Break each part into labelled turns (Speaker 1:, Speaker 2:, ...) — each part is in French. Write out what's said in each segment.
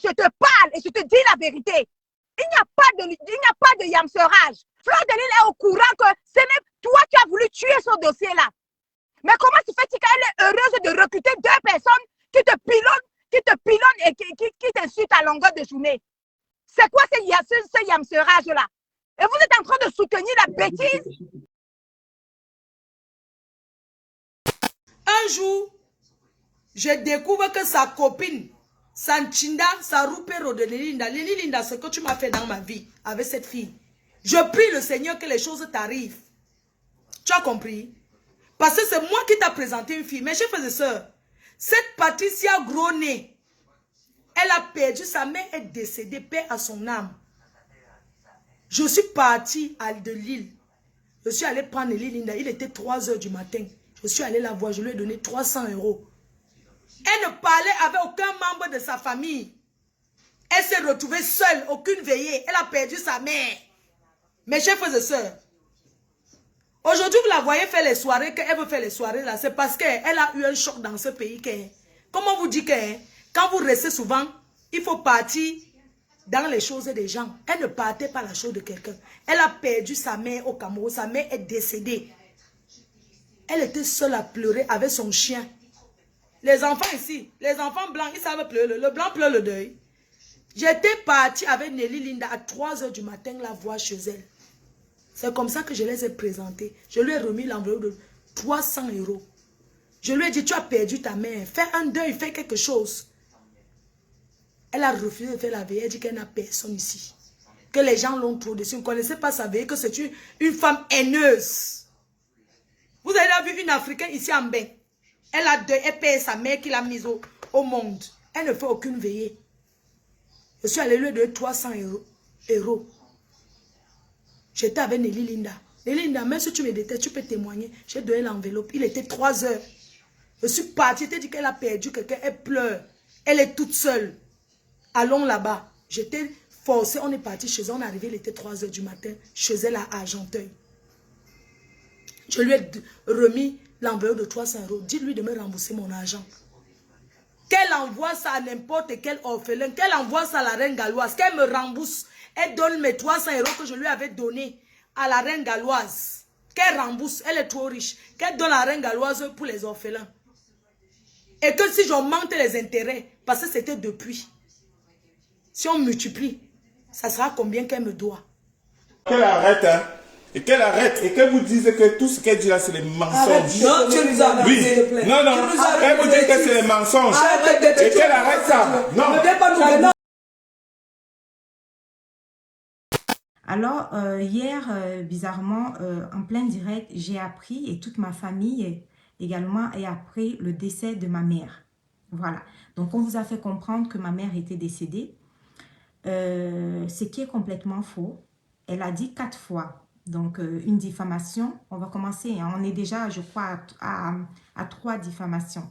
Speaker 1: je te parle et je te dis la vérité. Il n'y a pas de yamserage. Fleur de Lys est au courant que c'est même toi qui as voulu tuer ce dossier-là. Mais comment tu fais qu'elle est heureuse de recruter deux personnes qui te pilonnent et qui t'insultent à longueur de journée? C'est quoi ce yamserage-là? Et vous êtes en train de soutenir la bêtise?
Speaker 2: Un jour, je découvre que sa copine, Sanchinda, sa roupero de Lilinda, Lilinda, ce que tu m'as fait dans ma vie avec cette fille. Je prie le Seigneur que les choses t'arrivent. Tu as compris? Parce que c'est moi qui t'ai présenté une fille. Mes chers frères et sœurs, cette Patricia Gros-nez, elle a perdu, sa mère est décédée, paix à son âme. Je suis partie de Lille. Je suis allée prendre Lilinda, il était 3 h du matin. Je suis allée la voir, je lui ai donné 300 €. Elle ne parlait avec aucun membre de sa famille. Elle s'est retrouvée seule, aucune veillée. Elle a perdu sa mère. Mes chers frères et sœurs, aujourd'hui, vous la voyez faire les soirées, qu'elle veut faire les soirées là, c'est parce qu'elle a eu un choc dans ce pays. Comment vous dit que quand vous restez souvent, il faut partir dans les choses des gens. Elle ne partait pas la chose de quelqu'un. Elle a perdu sa mère au Cameroun. Sa mère est décédée. Elle était seule à pleurer avec son chien. Les enfants ici, les enfants blancs, ils savent pleurer. Le blanc pleure le deuil. J'étais partie avec Nelly Linda à 3 h du matin la voir chez elle. C'est comme ça que je les ai présentés. Je lui ai remis l'enveloppe de 300 €. Je lui ai dit, tu as perdu ta mère. Fais un deuil, fais quelque chose. Elle a refusé de faire la veille. Elle dit qu'elle n'a personne ici. Que les gens l'ont trop dessus. Vous ne connaissez pas sa veille, que c'est une femme haineuse. Vous avez vu une Africaine ici en bain. Elle paye sa mère qui l'a mise au monde. Elle ne fait aucune veillée. Je suis allée lui donner 300 €. J'étais avec Nelly Linda. Nelly Linda, même si tu me détestes, tu peux témoigner. J'ai donné l'enveloppe. Il était 3 h. Je suis partie. Je t'ai dit qu'elle a perdu quelqu'un. Elle pleure. Elle est toute seule. Allons là-bas. J'étais forcée. On est parti chez elle. On est arrivé. Il était 3 h du matin. Chez elle à Argenteuil. Je lui ai remis l'enveloppe de 300 €. Dis-lui de me rembourser mon argent. Qu'elle envoie ça à n'importe quel orphelin. Qu'elle envoie ça à la reine galloise. Qu'elle me rembourse. Elle donne mes 300 € que je lui avais donné à la reine galloise. Qu'elle rembourse. Elle est trop riche. Qu'elle donne à la reine galloise pour les orphelins. Et que si j'augmente les intérêts, parce que c'était depuis. Si on multiplie, ça sera combien qu'elle me doit.
Speaker 3: Qu'elle arrête, hein. Et qu'elle arrête. Et qu'elle vous dise que tout ce qu'elle dit là, c'est des mensonges.
Speaker 2: Non, tu nous as
Speaker 3: oui. Non, non. Elle vous dit que c'est des mensonges. Et qu'elle arrête ça. Non. Ne viens pas nous donner.
Speaker 4: Alors, hier, bizarrement, en plein direct, j'ai appris, et toute ma famille également a appris le décès de ma mère. Voilà. Donc, on vous a fait comprendre que ma mère était décédée. Ce qui est complètement faux. Elle a dit 4 fois. Donc, une diffamation. On va commencer. Hein. On est déjà, je crois, à 3 diffamations.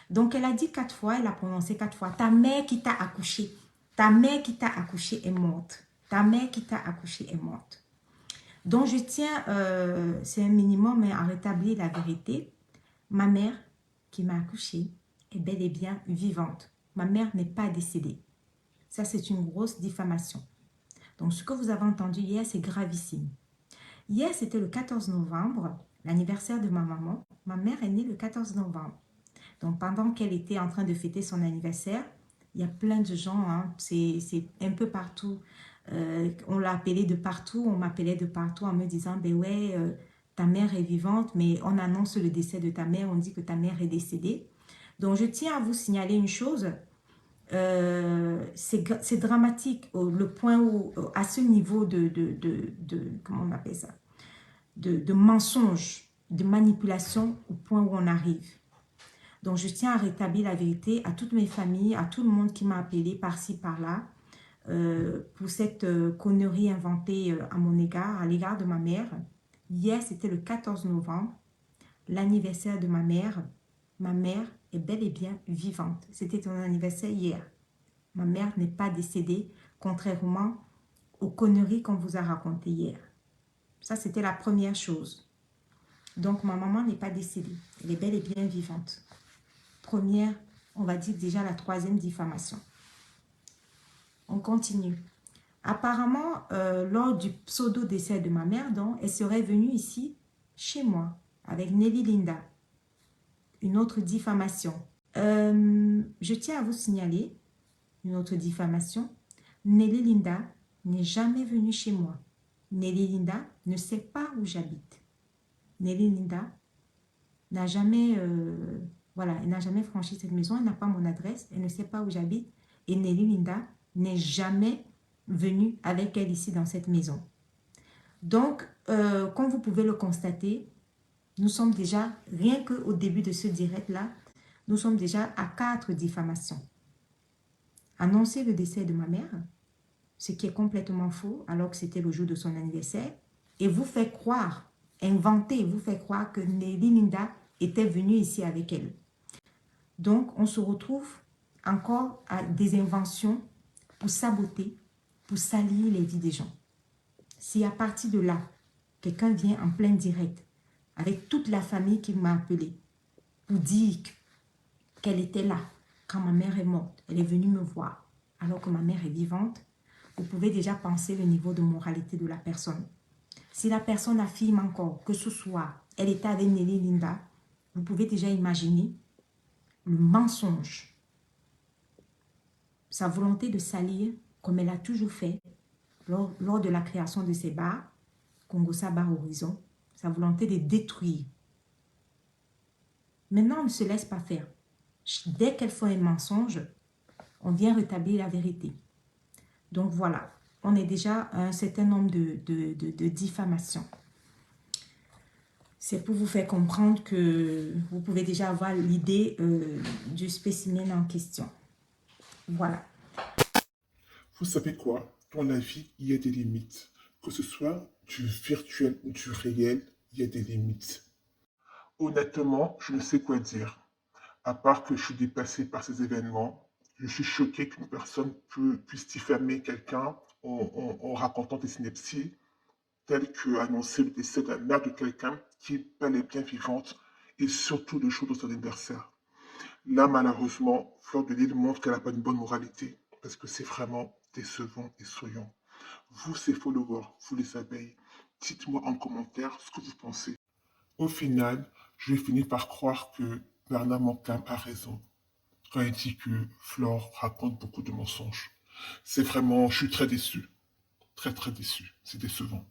Speaker 4: Donc, elle a dit 4 fois. Elle a prononcé 4 fois. Ta mère qui t'a accouché. Ta mère qui t'a accouché est morte. Ta mère qui t'a accouché est morte. Donc, je tiens, c'est un minimum, mais à rétablir la vérité. Ma mère qui m'a accouchée est bel et bien vivante. Ma mère n'est pas décédée. Ça, c'est une grosse diffamation. Donc, ce que vous avez entendu hier, c'est gravissime. Hier, c'était le 14 novembre, l'anniversaire de ma maman. Ma mère est née le 14 novembre. Donc, pendant qu'elle était en train de fêter son anniversaire, il y a plein de gens, hein, c'est un peu partout. On l'a appelée de partout, on m'appelait de partout en me disant, ben ouais, ta mère est vivante, mais on annonce le décès de ta mère, on dit que ta mère est décédée. Donc, je tiens à vous signaler une chose, c'est dramatique, le point où, à ce niveau comment on appelle ça, de mensonge, de manipulation, au point où on arrive. Donc, je tiens à rétablir la vérité à toutes mes familles, à tout le monde qui m'a appelé par-ci, par-là, pour cette connerie inventée à mon égard, à l'égard de ma mère. Hier, c'était le 14 novembre, l'anniversaire de ma mère. Ma mère est bel et bien vivante. C'était ton anniversaire hier. Ma mère n'est pas décédée, contrairement aux conneries qu'on vous a racontées hier. Ça, c'était la première chose. Donc, ma maman n'est pas décédée. Elle est bel et bien vivante. Première, on va dire déjà la 3e diffamation. On continue. Apparemment, lors du pseudo-décès de ma mère, donc, elle serait venue ici, chez moi, avec Nelly Linda. Une autre diffamation. Je tiens à vous signaler une autre diffamation. Nelly Linda n'est jamais venue chez moi. Nelly Linda ne sait pas où j'habite. Nelly Linda n'a jamais, voilà, elle n'a jamais franchi cette maison, elle n'a pas mon adresse, elle ne sait pas où j'habite. Et Nelly Linda n'est jamais venue avec elle ici dans cette maison. Donc, comme vous pouvez le constater, nous sommes déjà, rien qu'au début de ce direct-là, nous sommes déjà à 4 diffamations. Annoncer le décès de ma mère, ce qui est complètement faux, alors que c'était le jour de son anniversaire, et vous fait croire, inventer, vous fait croire que Nelly Linda était venue ici avec elle. Donc, on se retrouve encore à des inventions pour saboter, pour salir les vies des gens. Si à partir de là, quelqu'un vient en plein direct, avec toute la famille qui m'a appelé, pour dire qu'elle était là quand ma mère est morte, elle est venue me voir, alors que ma mère est vivante, vous pouvez déjà penser le niveau de moralité de la personne. Si la personne affirme encore que ce soir, elle était avec Nelly Linda, vous pouvez déjà imaginer le mensonge, sa volonté de salir, comme elle a toujours fait lors de la création de ces bars, Congosa Bar Horizon, sa volonté de détruire. Maintenant, on ne se laisse pas faire. Dès qu'elle fait un mensonge, on vient rétablir la vérité. Donc voilà, on est déjà à un certain nombre de diffamations. C'est pour vous faire comprendre que vous pouvez déjà avoir l'idée du spécimen en question. Voilà.
Speaker 3: Vous savez quoi? Dans la vie, il y a des limites. Que ce soit du virtuel ou du réel, il y a des limites. Honnêtement, je ne sais quoi dire. À part que je suis dépassé par ces événements, je suis choqué qu'une personne puisse diffamer quelqu'un en racontant des synepsies telles que annoncer le décès de la mère de quelqu'un qui est bel et bien vivante et surtout le jour de son anniversaire. Là, malheureusement, Fleur de Lys montre qu'elle n'a pas une bonne moralité parce que c'est vraiment décevant et souriant. Vous, ces followers, vous les abeilles, dites-moi en commentaire ce que vous pensez. Au final, je vais finir par croire que Bernard Montcalm a raison quand il dit que Flore raconte beaucoup de mensonges. C'est vraiment, je suis très déçu. Très, très déçu. C'est décevant.